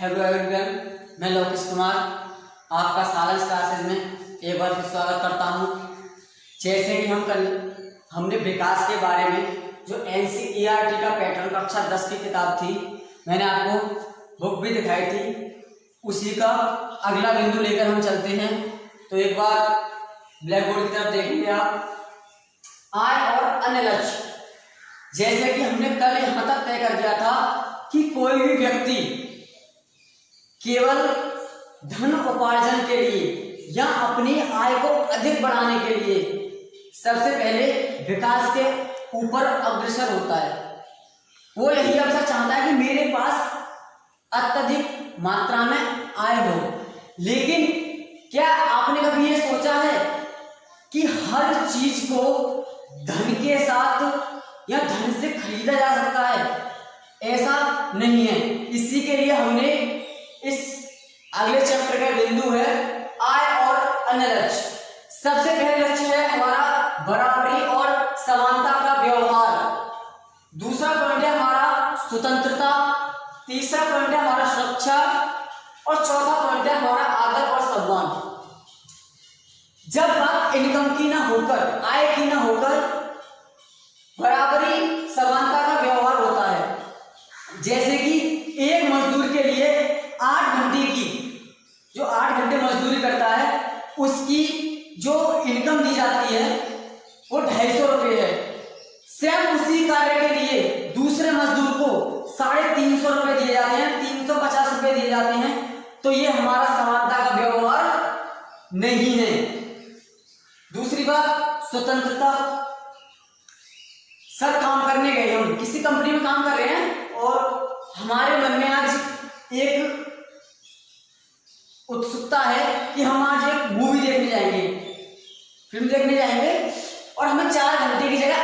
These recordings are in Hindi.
हेलो एवरीवन, मैं लोकेश कुमार आपका साइंस क्लासेज में एक बार फिर स्वागत करता हूँ। जैसे कि हमने विकास के बारे में जो NCERT का पैटर्न कक्षा 10 की किताब थी, मैंने आपको बुक भी दिखाई थी, उसी का अगला बिंदु लेकर हम चलते हैं। तो एक बार ब्लैक बोर्ड की तरफ देखेंगे आप। आय और अन्य लक्ष्य, जैसे कि हमने कल यहाँ तक तय कर दिया था कि कोई भी व्यक्ति केवल धन उपार्जन के लिए या अपनी आय को अधिक बढ़ाने के लिए सबसे पहले विकास के ऊपर अग्रसर होता है। वो यही अवसर चाहता है कि मेरे पास अत्यधिक मात्रा में आय हो। लेकिन क्या आपने कभी ये सोचा है कि हर चीज को धन के साथ या धन से खरीदा जा सकता है? ऐसा नहीं है। इसी के लिए हमने इस अगले चैप्टर का बिंदु है आय और अन्य लक्ष्य। सबसे पहले लक्ष्य है हमारा बराबरी और समानता का व्यवहार। दूसरा पॉइंट है हमारा स्वतंत्रता। तीसरा पॉइंट है हमारा सुरक्षा और चौथा पॉइंट है हमारा आदर और सम्मान। जब बात इनकम की ना होकर, आय की ना होकर, बराबरी समानता का व्यवहार होता है। जैसे कि एक मजदूर के लिए 8 घंटे की, जो 8 घंटे मजदूरी करता है, उसकी जो इनकम दी जाती है वो 250 रुपये है। सेम उसी कार्य के लिए दूसरे मजदूर को 350 रुपये दिए जाते हैं, 350 रुपये दिए जाते हैं। तो ये हमारा समानता का व्यवहार नहीं है। दूसरी बात, स्वतंत्रता। सर काम करने गए, हम किसी कंपनी में काम कर रहे हैं और हमारे मन में आज एक उत्सुकता है कि हम आज एक मूवी देखने जाएंगे, फिल्म देखने जाएंगे और हमें 4 घंटे की जगह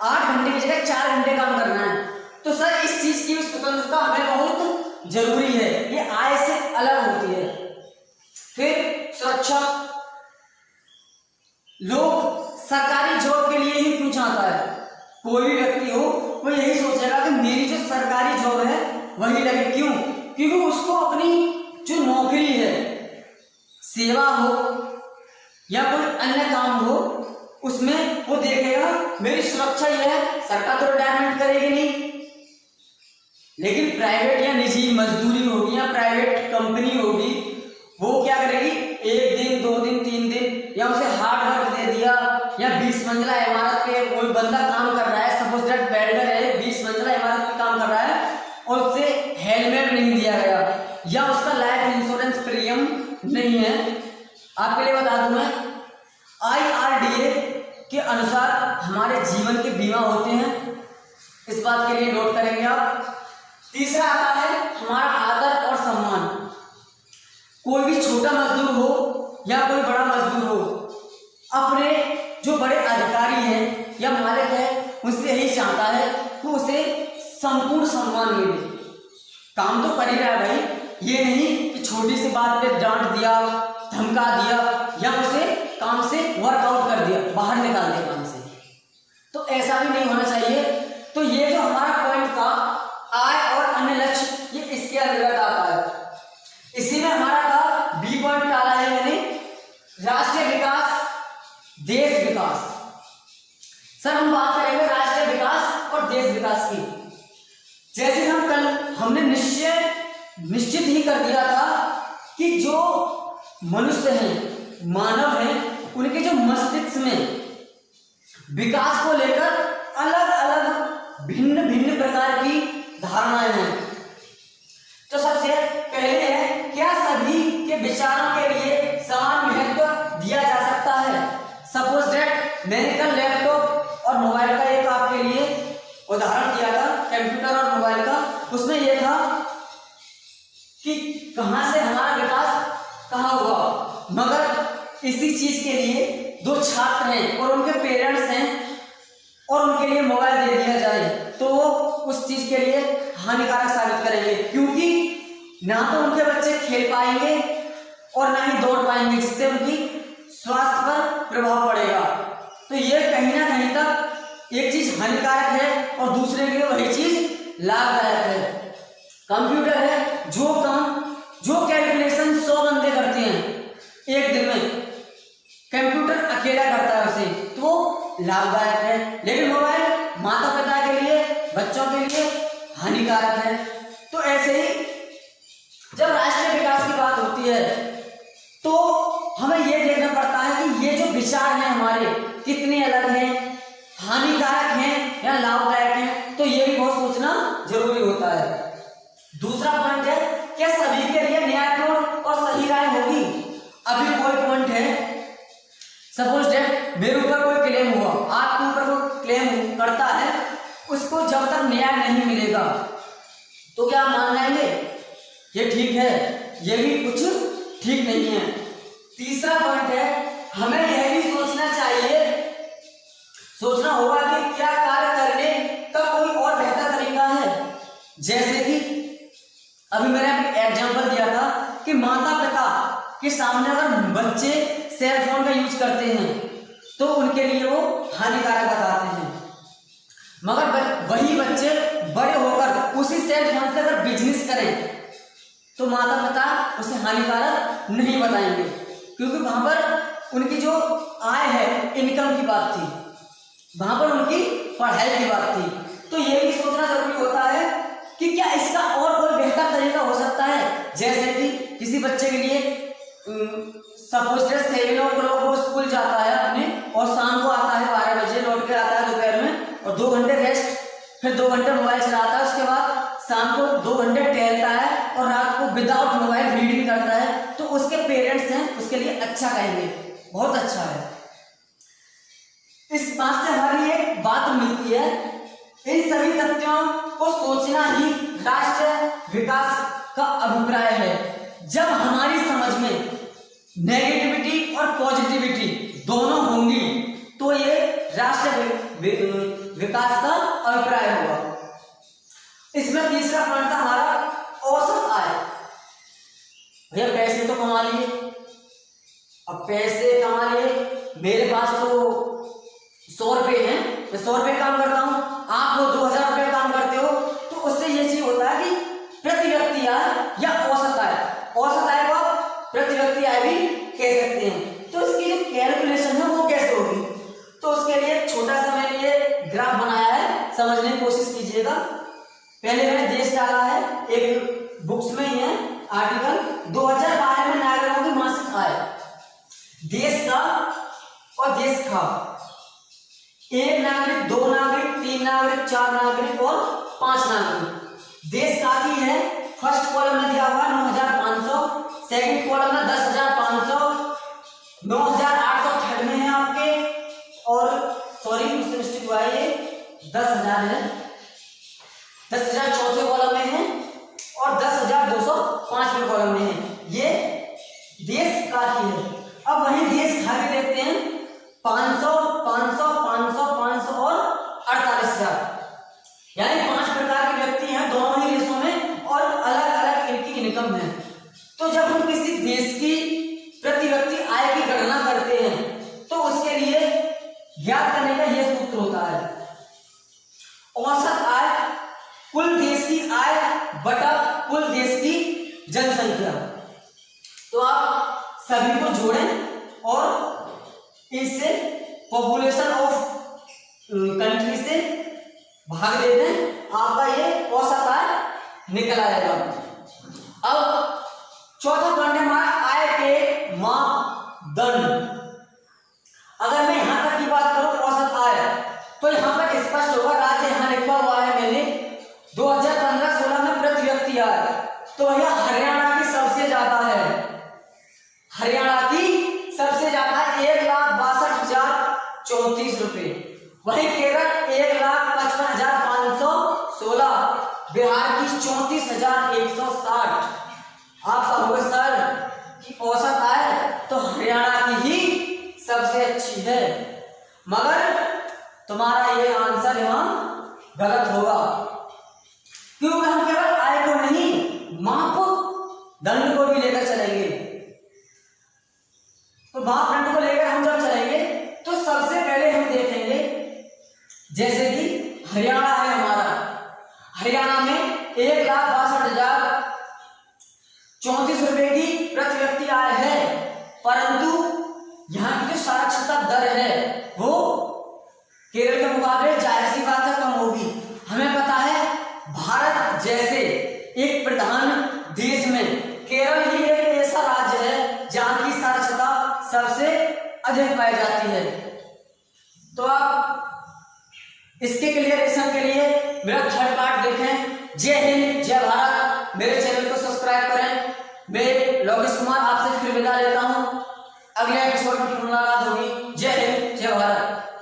8 घंटे की जगह 4 घंटे काम करना है। तो सर इस चीज की स्वतंत्रता हमें बहुत जरूरी है, ये आय से अलग होती है। फिर सुरक्षा। लोग सरकारी जॉब के लिए ही क्यों चाहता है? कोई भी व्यक्ति हो वो यही सोचेगा कि मेरी जो सरकारी जॉब है वही लगे। क्यों? क्योंकि उसको अपनी जो नौकरी है, सेवा हो या कोई अन्य काम हो, उसमें वो देखेगा मेरी सुरक्षा यह है। सरकार तो रिटायरमेंट करेगी नहीं, लेकिन प्राइवेट या निजी मजदूरी होगी या प्राइवेट कंपनी होगी, वो क्या करेगी? 1 दिन 2 दिन 3 दिन या उसे हार्ड वर्क दे दिया, या 20 मंजिला इमारत पे कोई बंदा काम कर रहा है, सपोज दैट वेल्डर है, 20 मंजिला इमारत पे काम कर रहा है और उसे हेलमेट नहीं दिया गया या उसका लाइफ इंश्योरेंस प्रीमियम नहीं है। आपके लिए बता दूं मैं, IRDA के अनुसार हमारे जीवन के बीमा होते हैं, इस बात के लिए नोट करेंगे आप। तीसरा आता है हमारा आदर और सम्मान। कोई भी छोटा मजदूर हो या कोई बड़ा मजदूर हो, अपने जो बड़े अधिकारी हैं या मालिक है उससे यही चाहता है कि उसे संपूर्ण सम्मान मिले। काम तो कर ही रहा है भाई, ये नहीं कि छोटी सी बात पे डांट दिया, धमका दिया या उसे काम से वर्कआउट कर दिया, बाहर निकाल दिया काम से। तो ऐसा भी नहीं होना चाहिए। तो ये जो हमारा पॉइंट था आय और अन्य लक्ष्य, ये इसके अंतर्गत आता है। इसी में हमारा था बी पॉइंट डाला है मैंने, राष्ट्रीय विकास, देश विकास। सर हम बात करेंगे राष्ट्रीय विकास और देश विकास की। जैसे हम कल हमने निश्चित ही कर दिया था कि जो मनुष्य हैं, मानव हैं, उनके जो मस्तिष्क में विकास को लेकर अलग अलग भिन्न भिन्न प्रकार की धारणाएं हैं। तो सबसे पहले है, क्या सभी के विचारों के लिए समान महत्व दिया जा सकता है? सपोज दैट मैंने कल लैपटॉप और मोबाइल का एक आपके लिए उदाहरण दिया था, कंप्यूटर और मोबाइल का। उसमें यह था कि कहां से हमारा विकास कहां हुआ, मगर इसी चीज के लिए 2 छात्र हैं और उनके पेरेंट्स हैं और उनके लिए मोबाइल दे दिया जाए तो वो उस चीज के लिए हानिकारक साबित करेंगे, क्योंकि ना तो उनके बच्चे खेल पाएंगे और ना ही दौड़ पाएंगे, जिससे उनकी स्वास्थ्य पर प्रभाव पड़ेगा। तो ये कहीं ना कहीं तक एक चीज हानिकारक है और दूसरे के लिए वही चीज लाभदायक है। कंप्यूटर है, जो काम अकेला करता है उसे, तो वो लाभदायक है। लेकिन मोबाइल माता पिता के लिए, बच्चों के लिए हानिकारक है। तो ऐसे ही जब राष्ट्रीय विकास की बात होती है तो हमें यह देखना पड़ता है कि ये जो विचार हैं हमारे कितने अलग हैं, हानिकारक हैं या लाभदायक हैं, तो ये भी बहुत सोचना जरूरी होता है। दूसरा पॉइंट है, क्या सभी के लिए न्यायपूर्ण और सही राय होगी? अभी कोई पॉइंट है, सपोज दैट मेरे ऊपर कोई क्लेम हुआ, आपके ऊपर कोई क्लेम करता है, उसको जब तक न्याय नहीं मिलेगा तो क्या मान जाएंगे ये ठीक है? ये भी कुछ ठीक नहीं है। तीसरा पॉइंट है, हमें यह भी सोचना चाहिए, सोचना होगा कि क्या कार्य करने का कोई और बेहतर तरीका है। जैसे कि अभी मैंने एग्जांपल दिया था कि माता पिता के सामने अगर बच्चे सेल फोन का यूज करते हैं तो उनके लिए वो हानिकारक बताते हैं, मगर वही बच्चे बड़े होकर उसी सेल फोन से अगर बिजनेस करें तो माता पिता उसे हानिकारक नहीं बताएंगे, क्योंकि वहां पर उनकी जो आय है, इनकम की बात थी, वहां पर उनकी पढ़ाई की बात थी। तो ये भी सोचना जरूरी होता है कि क्या इसका और कोई बेहतर तरीका हो सकता है। जैसे कि किसी बच्चे के लिए सपोज 7 o'clock वो स्कूल जाता है अपने, और शाम को आता है 12 बजे, लौट के आता है दोपहर में, और 2 घंटे रेस्ट, फिर 2 घंटे मोबाइल चलाता है, उसके बाद शाम को 2 घंटे टहलता है और रात को विदाउट मोबाइल रीडिंग करता है, तो उसके पेरेंट्स हैं उसके लिए अच्छा कहेंगे, बहुत अच्छा है। इस बात से हमारी एक बात मिलती है, इन सभी तथ्यों को सोचना ही राष्ट्र विकास का अभिप्राय है। जब हमारी समझ में नेगेटिविटी और पॉजिटिविटी दोनों होंगी तो ये राष्ट्र विकास का अभिप्राय होगा। इसमें तीसरा पॉइंट था हमारा औसत आय। भैया पैसे तो कमा लिए, अब पैसे कमा लिए, मेरे पास तो 100 रुपये हैं, मैं 100 रुपये काम करता हूं, आप वो 2000 रुपये काम करते हो, तो उससे ये चीज होता है कि प्रति व्यक्ति आय या औसत आय, औसत आय को आप प्रति व्यक्ति आय भी कह सकते हैं। तो इसकी जो कैलकुलेशन है वो कैसे होगी, तो उसके लिए छोटा सा मैंने ये ग्राफ बनाया है, समझने की कोशिश कीजिएगा। पहले मैंने देश डाला है, एक बुक्स में ही है आर्टिकल, 2012 में नागरिकों की मासिक आय, देश का और देश का, 1 नागरिक, 2 नागरिक, 3 नागरिक, 4 नागरिक और 5 नागरिक। देश का की है, फर्स्ट कॉलम में दिया हुआ 9,500, सेकंड कॉलम में 10,500, 9,800 थर्ड में है आपके, और सॉरी मुझसे मिस्टेक हुआ है, ये 10,000 है, 10,000 चौथे कॉलम में है और 10,205वें कॉलम में है। ये देश का की है। अब वही देश खा के देखते हैं, 500, 500, 500, 500 और 48,000, यानी 5 प्रकार के व्यक्ति हैं दोनों ही देशों में और अलग अलग इनकी इनकम है। तो जब हम किसी देश की प्रति व्यक्ति आय की गणना करते हैं तो उसके लिए ज्ञात करने का यह सूत्र होता है, औसत आय कुल देश की आय बटा कुल देश की जनसंख्या। तो आप सभी को जोड़ें और इससे पॉपुलेशन ऑफ कंट्री से भाग देते हैं, आपका ये औसत आय निकल आएगा। अब चौथा पॉइंट है हमारा आय के मापदंड। अगर मैं यहां तक की बात करूं औसत आय, तो यहां पर स्पष्ट होगा, राज्य यहां लिखा हुआ है मैंने 2015-16 में प्रति व्यक्ति आय, तो भैया हरियाणा की सबसे ज्यादा है, हरियाणा की सबसे ज्यादा 1,62,034 रुपये, वही केरल 1,55,516, बिहार की 34,160। आप कहोगे सर कि औसत आय तो हरियाणा की ही सबसे अच्छी है, मगर तुम्हारा ये आंसर यहां गलत होगा, क्योंकि हम केवल आय को नहीं मापदंड को भी लेकर चलेंगे। तो मापदंड को लेकर हम जब चलेंगे तो सबसे पहले हम देखेंगे, जैसे कि हरियाणा है हमारा, हरियाणा में 1,62,034 रुपए की प्रति व्यक्ति आय है, परंतु यहाँ की जो साक्षरता दर सबसे अधिक पाई जाती है। तो आप इसके क्लियरेशन के लिए मेरा थर्ड पार्ट देखें। जय हिंद, जय भारत। मेरे चैनल को सब्सक्राइब करें। मैं लोकेश कुमार आपसे फिर विदा लेता हूं। अगले एपिसोड में फिर मुलाकात होगी। जय हिंद, जय भारत।